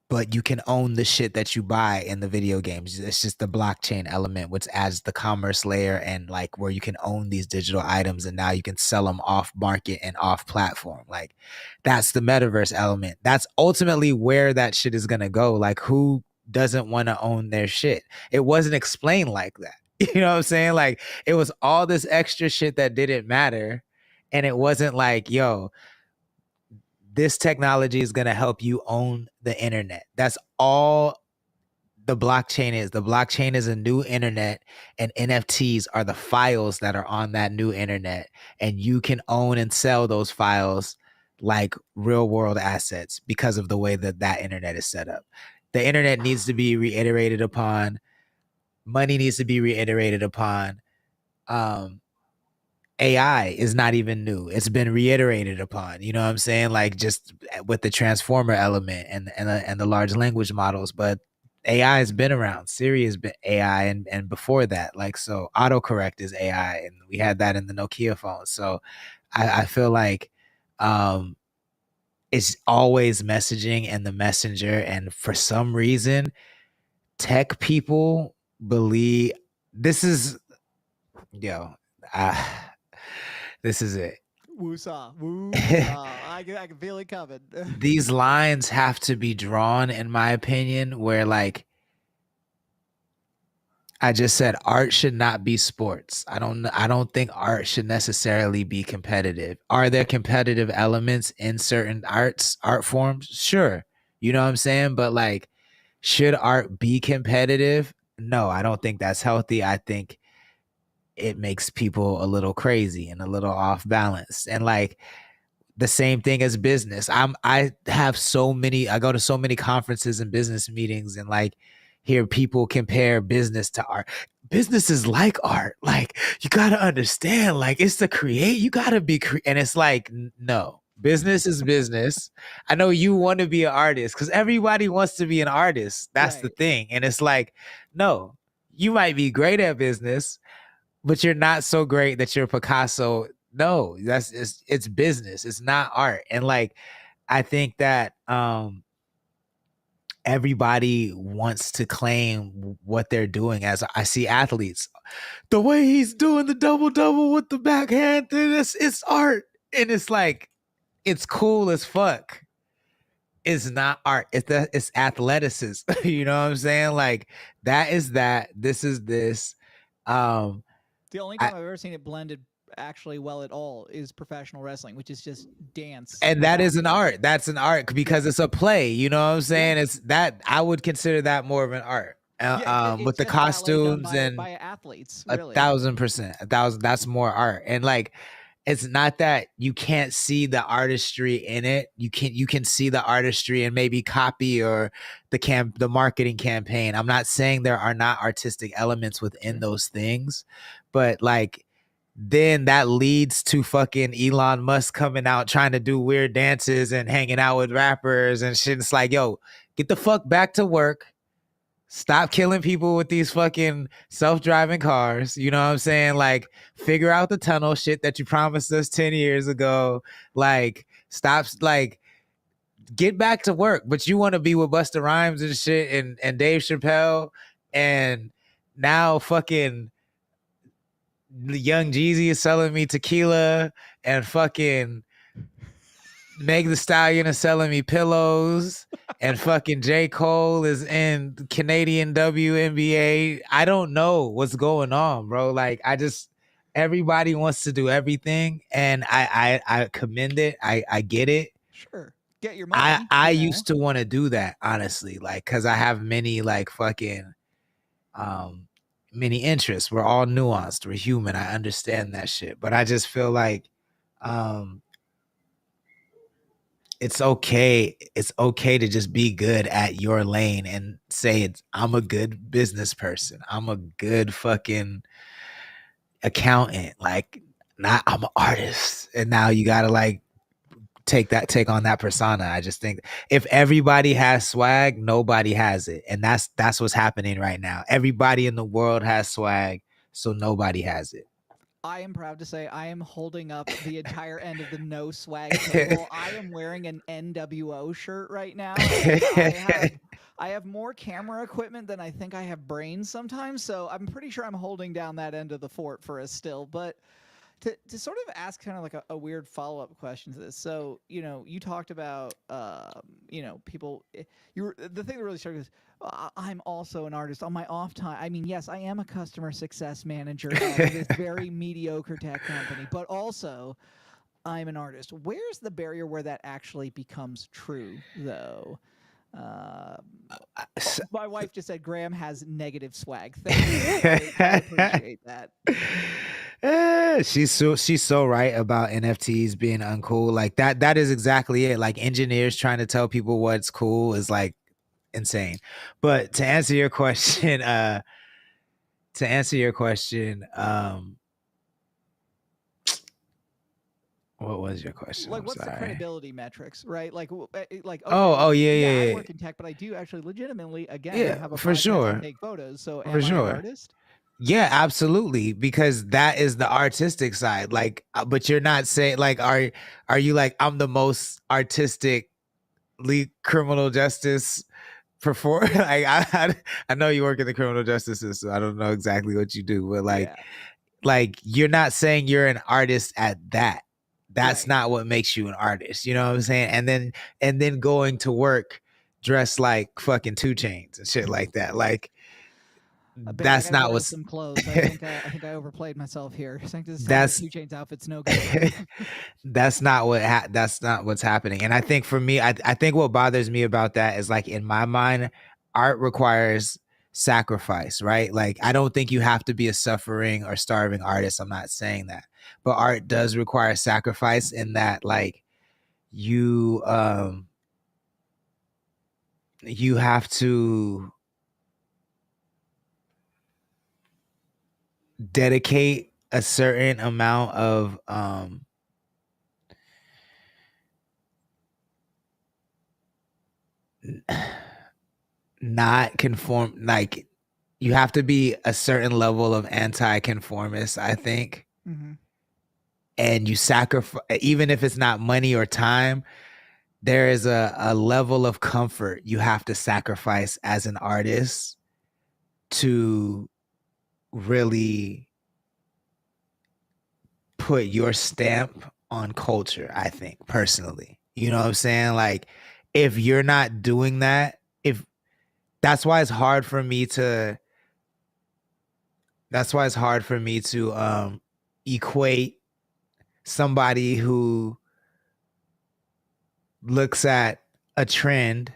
[SPEAKER 2] but you can own the shit that you buy in the video games. It's just the blockchain element, which adds the commerce layer and like where you can own these digital items and now you can sell them off market and off platform. Like that's the metaverse element. That's ultimately where that shit is gonna go. Like who doesn't want to own their shit? It wasn't explained like that. You know what I'm saying? Like it was all this extra shit that didn't matter. And it wasn't like, yo, this technology is going to help you own the internet. That's all the blockchain is. The blockchain is a new internet, and NFTs are the files that are on that new internet, and you can own and sell those files like real world assets because of the way that that internet is set up. The internet needs to be reiterated upon. Money needs to be reiterated upon. AI is not even new. It's been reiterated upon. You know what I'm saying? Like just with the transformer element and the large language models, but AI has been around. Siri has been AI, and before that, like so, autocorrect is AI, and we had that in the Nokia phone. So I feel like it's always messaging and the messenger, and for some reason, tech people believe this is yo. Uh, this is it.
[SPEAKER 1] Woo-saw. Woo-saw. I can feel it coming.
[SPEAKER 2] These lines have to be drawn, in my opinion, where like I just said, art should not be sports. I don't think art should necessarily be competitive. Are there competitive elements in certain art forms? Sure. You know what I'm saying? But like, should art be competitive? No, I don't think that's healthy. I think it makes people a little crazy and a little off balance. And like the same thing as business. I go to so many conferences and business meetings and like hear people compare business to art. Business is like art. Like you got to understand, like it's to create, you got to be and it's like no. Business is business. I know you want to be an artist cuz everybody wants to be an artist. That's the thing. And it's like no. You might be great at business, but you're not so great that you're Picasso. No, it's business. It's not art. And like I think that everybody wants to claim what they're doing. As I see athletes, the way he's doing the double with the backhand, it's art. And it's like it's cool as fuck. It's not art. It's athleticism. You know what I'm saying? Like that is that. This is this.
[SPEAKER 1] The only time I've ever seen it blended actually well at all is professional wrestling, which is just dance.
[SPEAKER 2] And that is an art. That's an art because it's a play. You know what I'm saying?
[SPEAKER 1] Yeah.
[SPEAKER 2] It's that I would consider that more of an art. With the costumes and
[SPEAKER 1] by athletes,
[SPEAKER 2] really. 1,000%. 1,000. That's more art. And like, it's not that you can't see the artistry in it. You can see the artistry and maybe copy or the marketing campaign. I'm not saying there are not artistic elements within those things, but like then that leads to fucking Elon Musk coming out trying to do weird dances and hanging out with rappers and shit. It's like, yo, get the fuck back to work. Stop killing people with these fucking self-driving cars. You know what I'm saying? Like, figure out the tunnel shit that you promised us 10 years ago. Like, stop, like, get back to work. But you want to be with Busta Rhymes and shit and Dave Chappelle. And now fucking Young Jeezy is selling me tequila and fucking Meg the Stallion is selling me pillows and fucking J. Cole is in Canadian WNBA. I don't know what's going on, bro. Like everybody wants to do everything and I commend it. I get it.
[SPEAKER 1] Sure. Get your money.
[SPEAKER 2] I used to want to do that, honestly, like cuz I have many like fucking many interests. We're all nuanced. We're human. I understand that shit. But I just feel like it's okay. It's okay to just be good at your lane and say I'm a good business person. I'm a good fucking accountant. Like not I'm an artist. And now you gotta like take on that persona. I just think if everybody has swag, nobody has it. And that's what's happening right now. Everybody in the world has swag, so nobody has it.
[SPEAKER 1] I am proud to say I am holding up the entire end of the no swag table. I am wearing an NWO shirt right now. I have more camera equipment than I think I have brains sometimes, so I'm pretty sure I'm holding down that end of the fort for us still. But to sort of ask kind of like a weird follow-up question to this. So, you know, you talked about, you know, people, the thing that really struck is, I'm also an artist on my off time. I mean, yes, I am a customer success manager at this very mediocre tech company, but also I'm an artist. Where's the barrier where that actually becomes true, though? Uh,
[SPEAKER 2] S-
[SPEAKER 1] my wife just said Graham has negative swag. Thank you. I appreciate that.
[SPEAKER 2] She's so right about NFTs being uncool. Like that is exactly it. Like engineers trying to tell people what's cool is like insane. But to answer your question, what was your question?
[SPEAKER 1] Like,
[SPEAKER 2] I'm
[SPEAKER 1] what's the
[SPEAKER 2] sorry.
[SPEAKER 1] credibility metrics, right? Like, okay,
[SPEAKER 2] Oh yeah,
[SPEAKER 1] yeah, I
[SPEAKER 2] yeah, yeah.
[SPEAKER 1] work in tech, but I do actually legitimately, again, I
[SPEAKER 2] Yeah,
[SPEAKER 1] have a
[SPEAKER 2] for
[SPEAKER 1] podcast and
[SPEAKER 2] sure.
[SPEAKER 1] take photos. So,
[SPEAKER 2] For
[SPEAKER 1] am I an
[SPEAKER 2] sure.
[SPEAKER 1] artist?
[SPEAKER 2] Yeah, absolutely. Because that is the artistic side. Like, but you're not saying like, are you like I'm the most artistically criminal justice perform? Like, I know you work in the criminal justice system. I don't know exactly what you do, but
[SPEAKER 1] Yeah,
[SPEAKER 2] like you're not saying you're an artist at that. That's
[SPEAKER 1] right.
[SPEAKER 2] not what makes you an artist. You know what I'm saying? And then going to work dressed like fucking 2 Chainz and shit like that. Like
[SPEAKER 1] Babe, I
[SPEAKER 2] that's
[SPEAKER 1] got to
[SPEAKER 2] not
[SPEAKER 1] borrow
[SPEAKER 2] what's
[SPEAKER 1] some clothes. I think I overplayed myself here. Sanctus is telling me
[SPEAKER 2] that's
[SPEAKER 1] 2 Chainz outfit's no good.
[SPEAKER 2] that's not that's not what's happening. And I think for me, I think what bothers me about that is like in my mind, art requires sacrifice, right? Like I don't think you have to be a suffering or starving artist. I'm not saying that. But art does require sacrifice in that like you you have to dedicate a certain amount of not conform, like you have to be a certain level of anti-conformist, I think.
[SPEAKER 1] Mm-hmm.
[SPEAKER 2] And you sacrifice, even if it's not money or time, there is a level of comfort you have to sacrifice as an artist to really put your stamp on culture, I think, personally. You know what I'm saying? Like if you're not doing that, if that's why it's hard for me to equate somebody who looks at a trend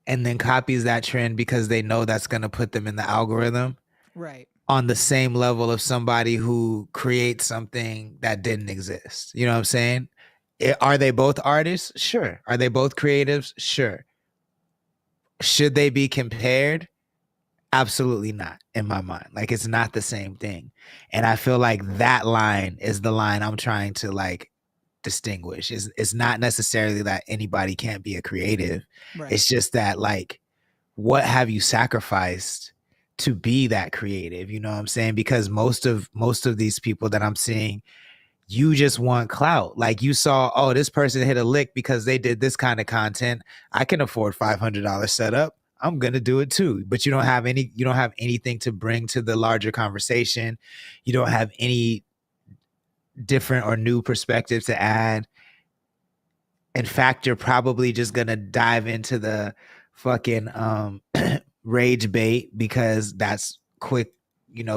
[SPEAKER 2] and then copies that trend because they know that's going to put them in the algorithm
[SPEAKER 1] Right.
[SPEAKER 2] on the same level of somebody who creates something that didn't exist. You know what I'm saying? Are they both artists? Sure. Are they both creatives? Sure. Should they be compared? Absolutely not, in my mind. Like it's not the same thing. And I feel like that line is the line I'm trying to like distinguish. It's not necessarily that anybody can't be a creative.
[SPEAKER 1] Right.
[SPEAKER 2] It's just that like what have you sacrificed to be that creative? You know what I'm saying? Because most of these people that I'm seeing, you just want clout. Like you saw, oh, this person hit a lick because they did this kind of content. I can afford $500 setup. I'm gonna do it too. But you don't have anything to bring to the larger conversation. You don't have any different or new perspective to add. In fact, you're probably just gonna dive into the fucking rage bait because that's quick,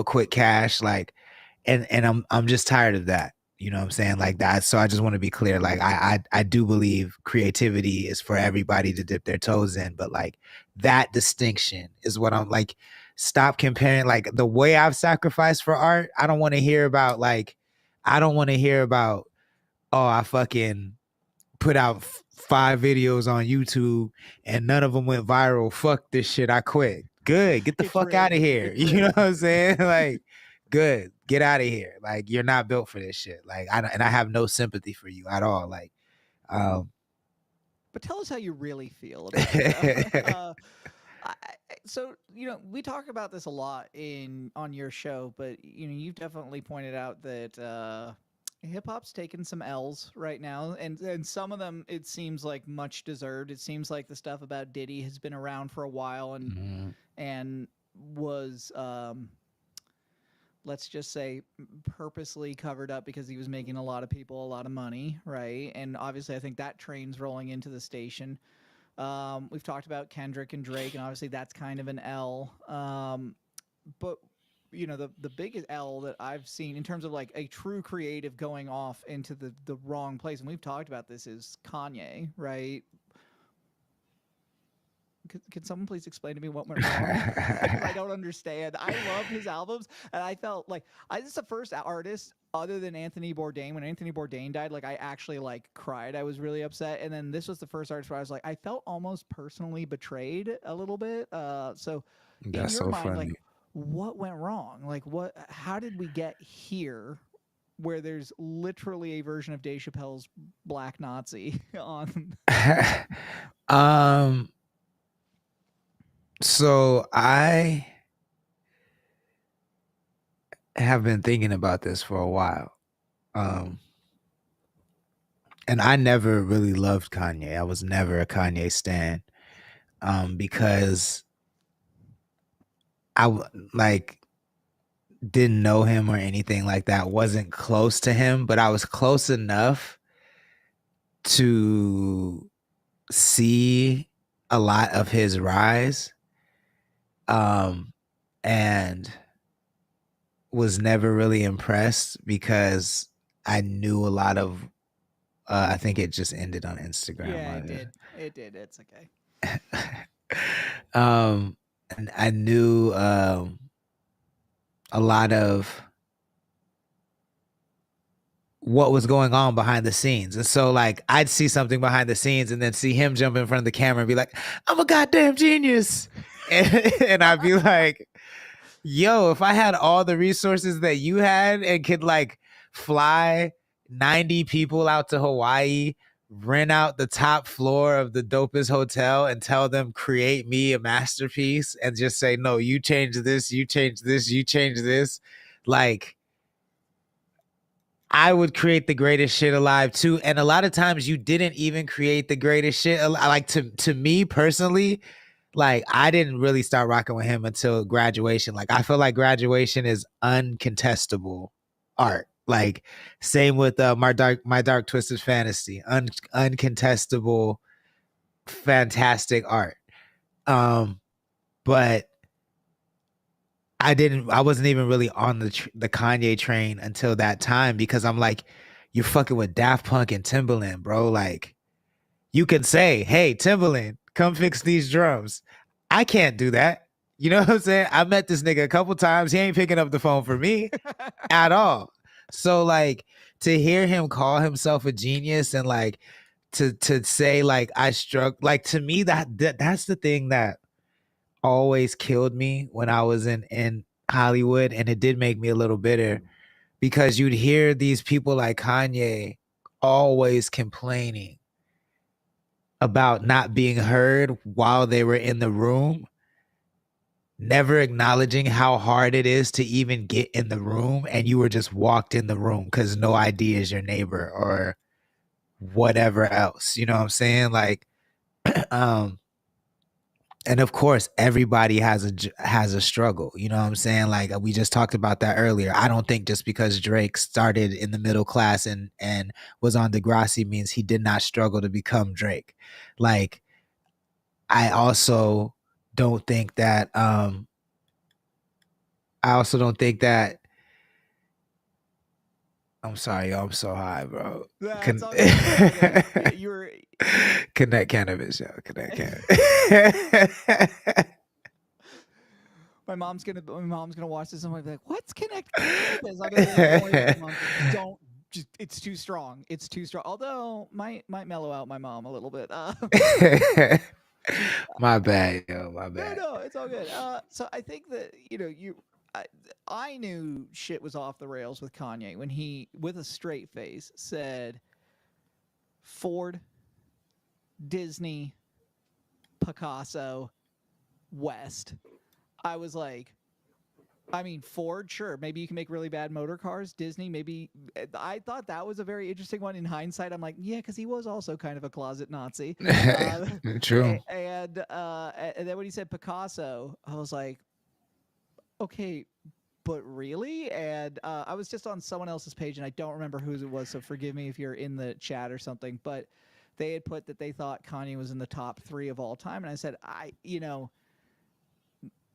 [SPEAKER 2] quick cash. Like, and I'm just tired of that. You know what I'm saying? Like that. So I just want to be clear. Like I do believe creativity is for everybody to dip their toes in, but like that distinction is what I'm like. Stop comparing like the way I've sacrificed for art. I don't want to hear about like I don't want to hear about oh I fucking put out 5 videos on YouTube and none of them went viral. Fuck this shit. I quit. Good. Get the
[SPEAKER 1] It's
[SPEAKER 2] fuck out of
[SPEAKER 1] rigged.
[SPEAKER 2] here.
[SPEAKER 1] It's
[SPEAKER 2] You know
[SPEAKER 1] rigged.
[SPEAKER 2] what I'm saying? Like, good. Get out of here. Like, you're not built for this shit. Like, I have no sympathy for you at all. Like, um,
[SPEAKER 1] But tell us how you really feel about it, though. So we talk about this a lot in on your show, but you've definitely pointed out that hip hop's taken some L's right now, and some of them it seems like much deserved. It seems like the stuff about Diddy has been around for a while and was let's just say purposely covered up because he was making a lot of people a lot of money, right? And obviously, I think that train's rolling into the station. We've talked about Kendrick and Drake, and obviously that's kind of an L. But the biggest L that I've seen in terms of like a true creative going off into the wrong place, and we've talked about this, is Kanye, right? can someone please explain to me what went wrong? Because I don't understand. I love his albums, and I felt like this is the first artist other than Anthony Bourdain. When Anthony Bourdain died, like I actually like cried. I was really upset, and then this was the first artist where I was like, I felt almost personally betrayed a little bit. So in
[SPEAKER 2] That's
[SPEAKER 1] your
[SPEAKER 2] so
[SPEAKER 1] mind,
[SPEAKER 2] funny.
[SPEAKER 1] like what went wrong? Like how did we get here where there's literally a version of Dave Chappelle's Black Nazi on?
[SPEAKER 2] um so I have been thinking about this for a while. And I never really loved Kanye. I was never a Kanye stan. Because like didn't know him or anything like that, wasn't close to him, but I was close enough to see a lot of his rise, and was never really impressed because I knew a lot of I think it just ended on Instagram.
[SPEAKER 1] Yeah, it did. It did. It's okay.
[SPEAKER 2] And I knew a lot of what was going on behind the scenes. And so like I'd see something behind the scenes and then see him jump in front of the camera and be like, I'm a goddamn genius. And I'd be like, yo, if I had all the resources that you had and could like fly 90 people out to Hawaii, rent out the top floor of the dopest hotel and tell them create me a masterpiece and just say, no, you change this, you change this, you change this. Like I would create the greatest shit alive too. And a lot of times you didn't even create the greatest shit. Like to me personally, like I didn't really start rocking with him until graduation. Like I feel like graduation is uncontestable art. Like same with my dark twisted fantasy, uncontestable, fantastic art. But I wasn't even really on the Kanye train until that time because I'm like, you're fucking with Daft Punk and Timbaland, bro. Like, you can say, hey, Timbaland, come fix these drums. I can't do that. You know what I'm saying? I met this nigga a couple times. He ain't picking up the phone for me at all. So like to hear him call himself a genius and like to say like I struck, like to me that's the thing that always killed me when I was in Hollywood, and it did make me a little bitter because you'd hear these people like Kanye always complaining about not being heard while they were in the room, never acknowledging how hard it is to even get in the room, and you were just walked in the room because no idea is your neighbor or whatever else. You know what I'm saying? Like, and of course everybody has a struggle, you know what I'm saying? Like we just talked about that earlier. I don't think just because Drake started in the middle class and was on Degrassi means he did not struggle to become Drake. Like I also don't think that I'm sorry, yo, I'm so high, bro.
[SPEAKER 1] That's all good. You were
[SPEAKER 2] Connect cannabis, yo. Connect cannabis.
[SPEAKER 1] my mom's gonna watch this and I'm be like, what's Connect Cannabis? I'm gonna be like, Mom, don't just it's too strong. It's too strong. Although might mellow out my mom a little bit.
[SPEAKER 2] My bad, yo. My bad.
[SPEAKER 1] No, it's all good. So I think that I knew shit was off the rails with Kanye when he, with a straight face, said Ford, Disney, Picasso, West. I was like, I mean, Ford, sure, maybe you can make really bad motor cars. Disney, maybe. I thought that was a very interesting one. In hindsight, I'm like, yeah, because he was also kind of a closet Nazi.
[SPEAKER 2] True.
[SPEAKER 1] And then when he said Picasso, I was like, okay, but really? And I was just on someone else's page, and I don't remember whose it was, so forgive me if you're in the chat or something, but they had put that they thought Kanye was in the top 3 of all time, and I said,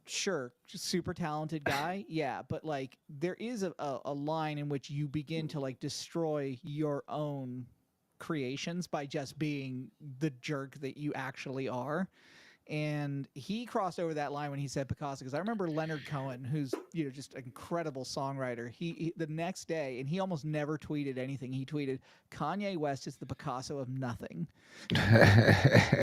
[SPEAKER 1] sure, super talented guy, yeah, but like there is a line in which you begin to like destroy your own creations by just being the jerk that you actually are. And he crossed over that line when he said Picasso, because I remember Leonard Cohen, who's just an incredible songwriter. He the next day, and he almost never tweeted anything. He tweeted, "Kanye West is the Picasso of nothing."